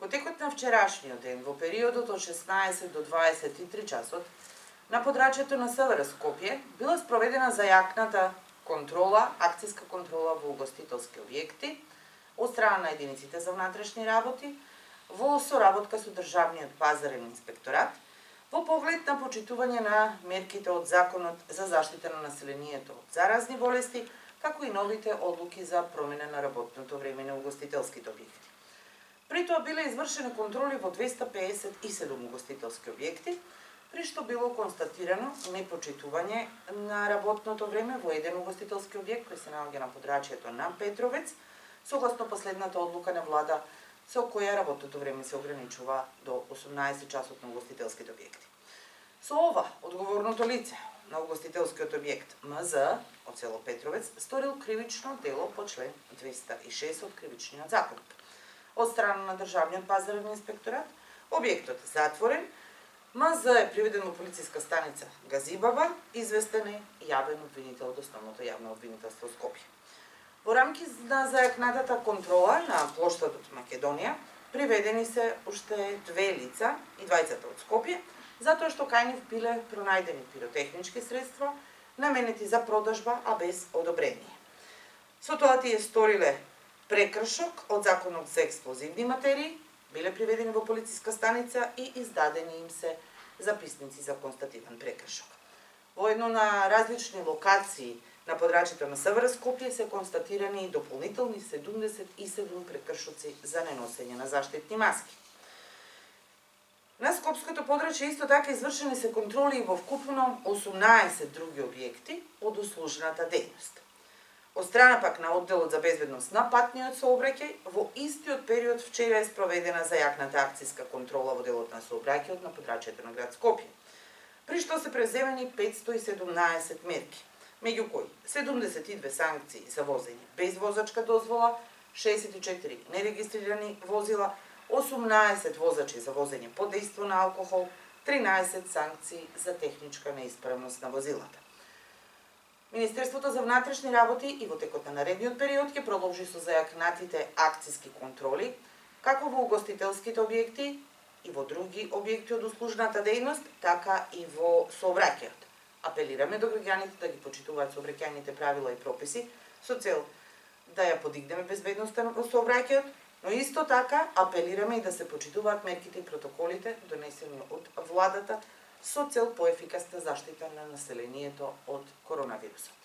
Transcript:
Во текот на вчерашниот ден, во периодот од 16 до 23 часот, на подрачјето на СВР Скопје била спроведена зајакната контрола, акциска контрола во угостителски објекти од страна на единиците за внатрешни работи, во соработка со Државниот пазарен инспекторат, во поглед на почитување на мерките од Законот за заштита на населението од заразни болести, како и новите одлуки за промена на работното време на угостителските објекти. При тоа биле извршени контроли во 257 угостителски објекти, при што било констатирано непочитување на работното време во еден угостителски објект кој се наоѓа на подрачјето на Петровец, согласно последната одлука на влада со која работното време се ограничува до 18 часот на угостителските објекти. Со ова, одговорното лице на угостителскиот објект МЗ од село Петровец сторил кривично дело по член 206 од Кривичниот законник. Од страна на Државниот пазарен инспекторат, објектот е затворен, МЗ е приведен во полициска станица Газибава, известен е јавен обвинител од Основното јавно обвинителство Скопје. Во рамки на зајакнатата контрола на плоштадот Македонија, приведени се уште две лица, и двајцата од Скопје, затоа што кај нив биле пронајдени пиротехнички средства, наменети за продажба, а без одобрение. Со тоа тие сториле прекршок од Законот за експлозивни материи, биле приведени во полициска станица и издадени им се записници за констатиран прекршок. Воедно на различни локации на подрачјето на СВР Скопје се констатирани и дополнителни 77 прекршоци за неносење на заштитни маски. На скопското подрачје исто така извршени се контроли во вкупно 18 други објекти од услужната дејност. Од страна пак на одделот за безбедност на патниот сообраќај, во истиот период вчера е спроведена зајакната акциска контрола во делот на сообраќајот на подрачјето на град Скопје, при што се преземени 517 мерки, меѓу кои 72 санкции за возење без возачка дозвола, 64 нерегистрирани возила, 18 возачи за возење под дејство на алкохол, 13 санкции за техничка неисправност на возилата. Министерството за внатрешни работи и во текот на наредниот период ќе продолжи со зајакнатите акциски контроли, како во угостителските објекти и во други објекти од услужната дејност, така и во сообраќајот. Апелираме до граѓаните да ги почитуваат сообраќајните правила и прописи со цел да ја подигнеме безбедноста во сообраќајот, но исто така апелираме и да се почитуваат мерките и протоколите донесени од владата со цел поефикасна заштита на населението од коронавирусот.